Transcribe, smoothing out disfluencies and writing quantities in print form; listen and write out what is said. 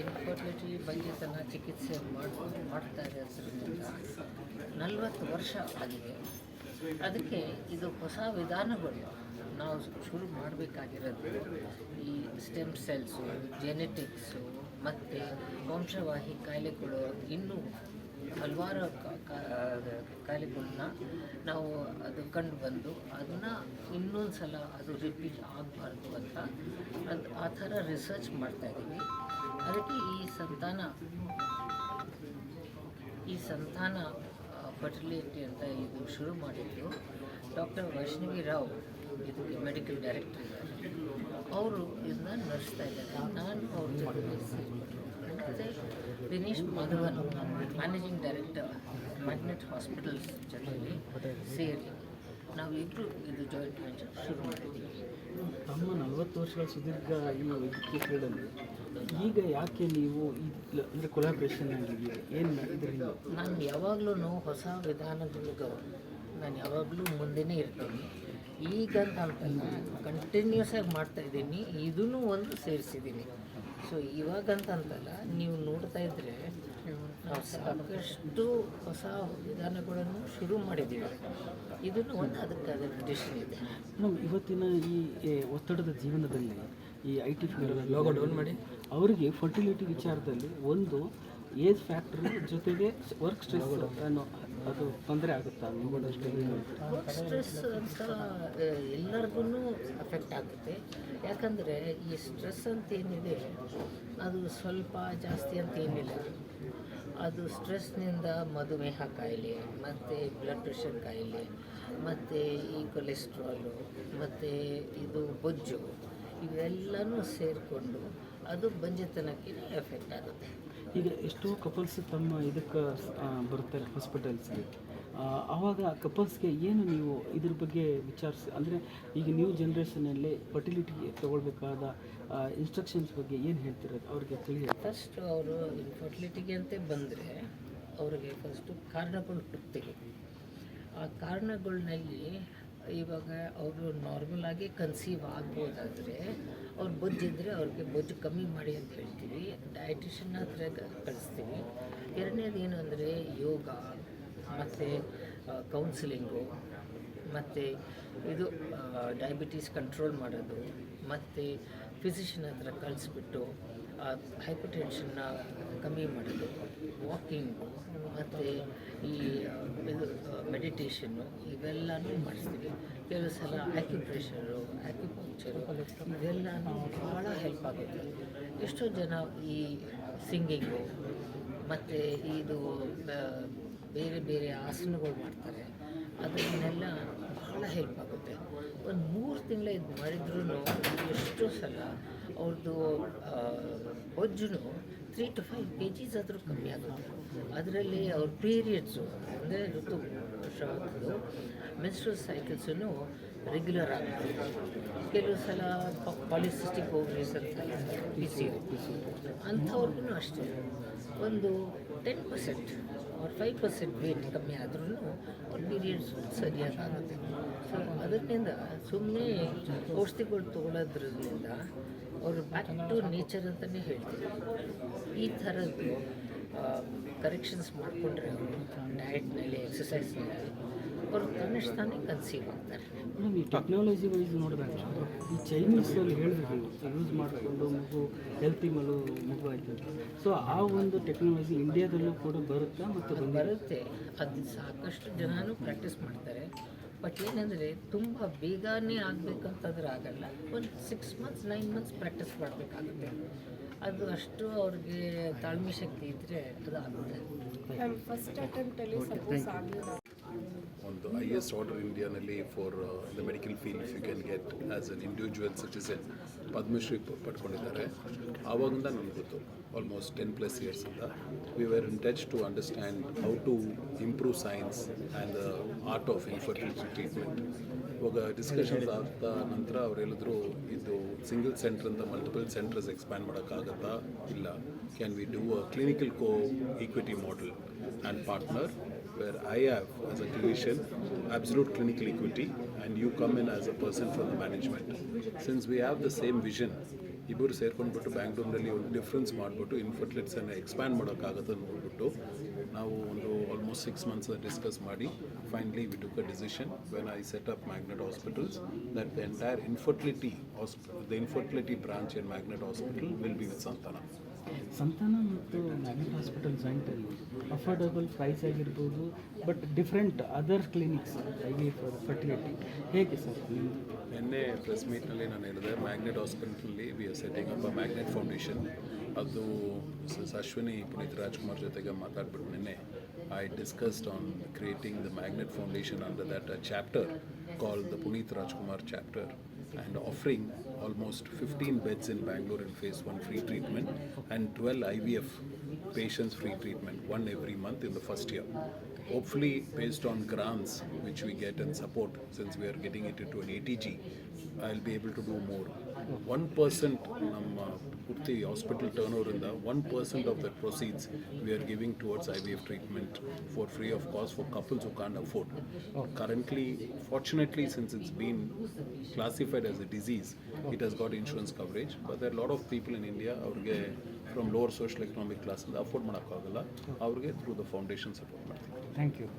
Infertility ಬಂಜೆತನ ಚಿಕಿತ್ಸೆ ಮಾಡ್ತಾ ಇರೋದ್ರಿಂದ 40 ವರ್ಷ ಆಗಿದೆ. ಅದಕ್ಕೆ ಇದು ಹೊಸ ವಿಧಾನಗಳು ನಾವು ಶುರು ಮಾಡಬೇಕಾಗಿರೋದು ಈ ಸ್ಟೆಮ್ ಸೆಲ್ಸು, ಜೆನೆಟಿಕ್ಸು ಮತ್ತು ವಂಶವಾಹಿ ಕಾಯಿಲೆಗಳು, ಇನ್ನೂ ಹಲವಾರು ಕಾಯಿಲೆಗಳನ್ನ ನಾವು ಅದು ಕಂಡು ಬಂದು ಅದನ್ನು ಇನ್ನೊಂದು ಸಲ ಅದು ರಿಪೀಟ್ ಆಗಬಾರ್ದು ಅಂತ ಆ ಥರ ರಿಸರ್ಚ್ ಮಾಡ್ತಾಯಿದ್ದೀವಿ. ಅದಕ್ಕೆ ಈ ಸಂತಾನ ಫರ್ಟಿಲಿಟಿ ಅಂತ ಇದು ಶುರು ಮಾಡಿದ್ದು ಡಾಕ್ಟರ್ ವೈಷ್ಣವಿ ರಾವ್, ಇದಕ್ಕೆ ಮೆಡಿಕಲ್ ಡೈರೆಕ್ಟರ್ ಇದ್ದಾರೆ. ಅವರು ಇದನ್ನ ನಡೆಸ್ತಾ ಇದ್ದಾರೆ. ನಾನು ಅವ್ರ ಜೊತೆ ಸೇರಿಕೊಂಡು ಮತ್ತು Dinesh Madhavan, managing director magnet hospitals ಜೊತೆಯಲ್ಲಿ ಸೇರಿ ನಾವಿಬ್ಬರು ಇದು ಜಾಯಿಂಟ್ ವೆಂಚರ್ ಶುರು ಮಾಡಿದ್ದೀವಿ. ತಮ್ಮ 40 ವರ್ಷಗಳ ಸುದೀರ್ಘ ಈ ವೈದ್ಯಕೀಯ ಫೀಲ್ಡಲ್ಲಿ ಈಗ ಯಾಕೆ ನೀವು ಅಂದರೆ ಕೊಲಾಬ್ರೇಷನ್ ಆಗಿದೆಯಾ ಏನು ಇದರಿಂದ? ನಾನು ಯಾವಾಗಲೂ ಹೊಸ ವಿಧಾನಗಳಿಗೆ ನಾನು ಯಾವಾಗಲೂ ಮುಂದೆನೇ ಇರ್ತೀನಿ. ಈಗಂತ ಅಂತಲ್ಲ, ಕಂಟಿನ್ಯೂಸ್ ಆಗಿ ಮಾಡ್ತಾಯಿದ್ದೀನಿ. ಇದೂ ಒಂದು ಸೇರಿಸಿದ್ದೀನಿ. ಸೊ ಇವಾಗಂತ ಅಂತಲ್ಲ, ನೀವು ನೋಡ್ತಾ ಇದ್ದರೆ ನಾವು ಸಾಕಷ್ಟು ಹೊಸ ವಿಧಾನಗಳನ್ನು ಶುರು ಮಾಡಿದ್ದೀವಿ. ಇದನ್ನು ಒಂದು ಅದಕ್ಕೆ ಡಿಸಿಷನ್ ಇದೆ. ನಾವು ಇವತ್ತಿನ ಈ ಒತ್ತಡದ ಜೀವನದಲ್ಲಿ ಈ I T field logo down ಮಾಡಿ ಅವರಿಗೆ ಫರ್ಟಿಲಿಟಿ ವಿಚಾರದಲ್ಲಿ ಒಂದು ಏಜ್ ಫ್ಯಾಕ್ಟ್ರ್ ಜೊತೆಗೆ ವರ್ಕ್ ಸ್ಟ್ರೆಸ್ ಅನ್ನೋ ಅದು ತೊಂದರೆ ಆಗುತ್ತಾ? ವರ್ಕ್ ಸ್ಟ್ರೆಸ್ ಅಂತ ಎಲ್ಲರಿಗೂ ಅಫೆಕ್ಟ್ ಆಗುತ್ತೆ. ಯಾಕಂದರೆ ಈ ಸ್ಟ್ರೆಸ್ ಅಂತ ಏನಿದೆ ಅದು ಸ್ವಲ್ಪ ಜಾಸ್ತಿ ಅಂತ ಏನಿಲ್ಲ. ಅದು ಸ್ಟ್ರೆಸ್ನಿಂದ ಮಧುಮೇಹ ಕಾಯಿಲೆ ಮತ್ತು ಬ್ಲಡ್ ಪ್ರೆಷರ್ ಕಾಯಿಲೆ ಮತ್ತು ಈ ಕೊಲೆಸ್ಟ್ರಾಲು ಮತ್ತು ಇದು ಬೊಜ್ಜು ಇವೆಲ್ಲನೂ ಸೇರಿಕೊಂಡು ಅದು ಬಂಜೆತನಕ್ಕೆ ಎಫೆಕ್ಟ್ ಆಗುತ್ತೆ. ಈಗ ಎಷ್ಟೋ ಕಪಲ್ಸ್ ತಮ್ಮ ಇದಕ್ಕೆ ಬರ್ತಾರೆ ಹಾಸ್ಪಿಟಲ್ಸ್ಗೆ. ಆವಾಗ ಕಪಲ್ಸ್ಗೆ ಏನು ನೀವು ಇದ್ರ ಬಗ್ಗೆ ವಿಚಾರಿಸಿ, ಅಂದರೆ ಈಗ ನ್ಯೂ ಜನ್ರೇಷನಲ್ಲಿ ಫರ್ಟಿಲಿಟಿಗೆ ತಗೊಳ್ಬೇಕಾದ ಇನ್ಸ್ಟ್ರಕ್ಷನ್ಸ್ ಬಗ್ಗೆ ಏನು ಹೇಳ್ತಿರೋದು ಅವ್ರಿಗೆ ತಿಳಿ? ಫಸ್ಟ್ ಅವರು ಇನ್ಫರ್ಟಿಲಿಟಿಗೆ ಅಂತ ಬಂದರೆ ಅವ್ರಿಗೆ ಫಸ್ಟು ಕಾರಣಗಳು ಹುಡ್ತೀವಿ. ಆ ಕಾರಣಗಳಲ್ಲಿ ಇವಾಗ ಅವರು ನಾರ್ಮಲ್ ಆಗಿ ಕನ್ಸೀವ್ ಆಗ್ಬೋದಾದರೆ ಅವ್ರು ಬೊಜ್ಜಿದ್ರೆ ಅವ್ರಿಗೆ ಬೊಜ್ಜು ಕಮ್ಮಿ ಮಾಡಿ ಅಂತ ಹೇಳ್ತೀವಿ. ಡಯಟಿಷನ್ ಹತ್ರ ಕಳಿಸ್ತೀವಿ. ಎರಡನೇದು ಏನು ಅಂದರೆ ಯೋಗ ಮತ್ತು ಕೌನ್ಸಿಲಿಂಗು ಮತ್ತು ಇದು ಡಯಾಬಿಟೀಸ್ ಕಂಟ್ರೋಲ್ ಮಾಡೋದು ಮತ್ತು ಫಿಸಿಷಿಯನ್ ಹತ್ರ ಕಳಿಸ್ಬಿಟ್ಟು ಹೈಪರ್ ಟೆನ್ಷನ್ನ ಕಮ್ಮಿ ಮಾಡೋದು, ವಾಕಿಂಗು ಮತ್ತು ಈ ಇದು ಮೆಡಿಟೇಷನ್ನು ಇವೆಲ್ಲನೂ ಮಾಡಿಸ್ತೀವಿ. ಕೆಲವು ಸಲ ಆ್ಯಕ್ಯುಪ್ರೆಷರು, ಆ್ಯಕ್ಯುಪಂಕ್ಚರು ಇವೆಲ್ಲನೂ ಭಾಳ ಹೆಲ್ಪ್ ಆಗುತ್ತೆ. ಎಷ್ಟೋ ಜನ ಈ ಸಿಂಗಿಂಗು ಮತ್ತು ಇದು ಬೇರೆ ಬೇರೆ ಆಸನಗಳು ಮಾಡ್ತಾರೆ. ಅದನ್ನೆಲ್ಲ ಭಾಳ ಹೆಲ್ಪ್ ಆಗುತ್ತೆ. ಒಂದು 3 ತಿಂಗಳ ಇದು ಮಾಡಿದ್ರೂ ಎಷ್ಟೋ ಸಲ ಅವ್ರದ್ದು ಬೊಜ್ಜು 3 to 5 kgs ಆದರೂ ಕಮ್ಮಿ ಆಗುತ್ತೆ. ಅದರಲ್ಲಿ ಅವ್ರ ಪೀರಿಯಡ್ಸು ಅಂದರೆ ಋತುಸ್ರಾವದ್ದು ಮೆನ್ಸ್ಟ್ರುವಲ್ ಸೈಕಲ್ಸೂ ರೆಗ್ಯುಲರ್ ಆಗುತ್ತೆ. ಕೆಲವು ಸಲ ಪಾಲಿಸಿಸ್ಟಿಕ್ ಓವರೀಸ್ ಅಂತ PCO ಅಂಥವ್ರಿಗೂ ಅಷ್ಟೇ ಒಂದು 10% ಅವ್ರ 5% ವೇಟ್ ಕಮ್ಮಿ ಆದ್ರೂ ಅವ್ರ ಪೀರಿಯಡ್ಸ್ ಸರಿಯಾಗಿ ಆಗುತ್ತೆ. ಸೊ ಅದರಿಂದ ಸುಮ್ಮನೆ ಔಷಧಿಗಳು ತೊಗೊಳೋದ್ರಿಂದ ಅವರು ಬ್ಯಾಕ್ ಟು ನೇಚರ್ ಅಂತಲೇ ಹೇಳ್ತೀವಿ. ಈ ಥರದ್ದು ಕರೆಕ್ಷನ್ಸ್ ಮಾಡಿಕೊಂಡ್ರೆ ಅವರು ಡಯಟ್ನಲ್ಲಿ, ಎಕ್ಸಸೈಸ್ನಲ್ಲಿ ಅವರು ತಾನೇ ಕನ್ಸೀವ್ ಆಗ್ತಾರೆ. ಮೇಡಮ್, ಈ ಟೆಕ್ನಾಲಜಿ ವೈಸ್ ನೋಡಿದಾಗ ಈ ಚೈನೀಸಲ್ಲಿ ಹೇಳಿದ್ರು ಯೂಸ್ ಮಾಡಿಕೊಂಡು ಹೆಲ್ತಿ ಮಗು ಆಯ್ತು. ಸೊ ಆ ಒಂದು ಟೆಕ್ನಾಲಜಿ ಇಂಡಿಯಾದಲ್ಲೂ ಕೂಡ ಬರುತ್ತಾ? ಮತ್ತು ಬರುತ್ತೆ. ಅದು ಸಾಕಷ್ಟು ಜನನೂ ಪ್ರಾಕ್ಟೀಸ್ ಮಾಡ್ತಾರೆ. ಬಟ್ ಏನಂದರೆ ತುಂಬ ಬೇಗನೆ ಆಗಬೇಕಂತಂದ್ರೆ ಆಗಲ್ಲ. ಒಂದು 6 months 9 months ಪ್ರಾಕ್ಟೀಸ್ ಮಾಡಬೇಕಾಗುತ್ತೆ. ಅದು ಅಷ್ಟು ಅವ್ರಿಗೆ ತಾಳ್ಮೆ ಶಕ್ತಿ ಇದ್ದರೆ ಅದು ಆಗುತ್ತೆ. ಫಸ್ಟ್ ಅಟೆಂಪ್ಟಲ್ಲಿ ಸಪೋಸ್ ಆಗಲಿಲ್ಲ ಒಂದು highest order ಇಂಡಿಯಾನಲ್ಲಿ for the medical field if you can get as an individual citizen Padmashri ಪಡ್ಕೊಂಡಿದ್ದಾರೆ. ಆವಾಗಿಂದ ನಮ್ಗೆ ಗೊತ್ತು, ಆಲ್ಮೋಸ್ಟ್ 10+ years ಇಂದ we were in touch to understand how to improve science and the art of infertility treatment. ಇವಾಗ discussions ಆಗ್ತಾ ನಂತರ ಅವ್ರು ಹೇಳಿದ್ರು, ಇದು ಸಿಂಗಲ್ ಸೆಂಟರ್ ಅಂತ ಮಲ್ಟಿಪಲ್ ಸೆಂಟರ್ಸ್ ಎಕ್ಸ್ಪ್ಯಾಂಡ್ ಮಾಡೋಕ್ಕಾಗತ್ತಾ? ಇಲ್ಲ. Can we do a clinical co equity model and partner where I have as a clinician absolute clinical equity and you come in as a person from the management. Since we have the same vision, ಇಬ್ಬರು ಸೇರ್ಕೊಂಡ್ಬಿಟ್ಟು ಬ್ಯಾಂಗ್ಳೂರಿನಲ್ಲಿ ಒಂದು difference ಮಾಡಿಬಿಟ್ಟು ಇನ್ಫರ್ಟಿಲಿಟಿಸನ್ನು expand ಮಾಡೋಕ್ಕಾಗತ್ತೆ ನೋಡ್ಬಿಟ್ಟು ನಾವು ಒಂದು almost 6 months discuss ಮಾಡಿ finally we took a decision when I set up magnet hospitals that the entire infertility branch in magnet hospital will be with ಸಂತಾನ. ಸಂತಾನ ಮತ್ತು ಮ್ಯಾಗ್ನೆಟ್ ಹಾಸ್ಪಿಟಲ್ ಜಾಯಿಂಟಲ್ಲಿ ಅಫೋರ್ಡಬಲ್ ಪ್ರೈಸ್ ಆಗಿರ್ಬೋದು, but different other clinics I for fertility ಹೇಗೆ sir ನಿಮ್ಮದು? ನಿನ್ನೆ press ಮೀಟ್ನಲ್ಲಿ ನಾನು ಹೇಳಿದೆ magnet ಹಾಸ್ಪಿಟಲಲ್ಲಿ we are setting up a magnet foundation. ಅದು ಅಶ್ವಿನಿ ಪುನೀತ್ ರಾಜ್ಕುಮಾರ್ ಜೊತೆಗೆ ಮಾತಾಡ್ಬಿಟ್ಟು ನಿನ್ನೆ I discussed on creating the Magnet Foundation under that a chapter called the Puneet Rajkumar chapter and offering almost 15 beds in Bangalore in phase 1 free treatment and 12 IVF patients free treatment, one every month in the first year. Hopefully based on grants which we get and support, since we are getting it into an ATG, I'll be able to do more. 1% ನಮ್ಮ ಪೂರ್ತಿ hospital turn ಇಂದ 1% of that proceeds we are giving towards IVF treatment for free of cost for couples who can't afford. Currently, fortunately, since it's been classified as a disease, it has got insurance coverage, but there are a lot of people in India ಅವ್ರಿಗೆ from lower social economic class afford ಮಾಡೋಕ್ಕಾಗಲ್ಲ, ಅವ್ರಿಗೆ through the foundation support ಮಾಡ್ತೀವಿ. Thank you.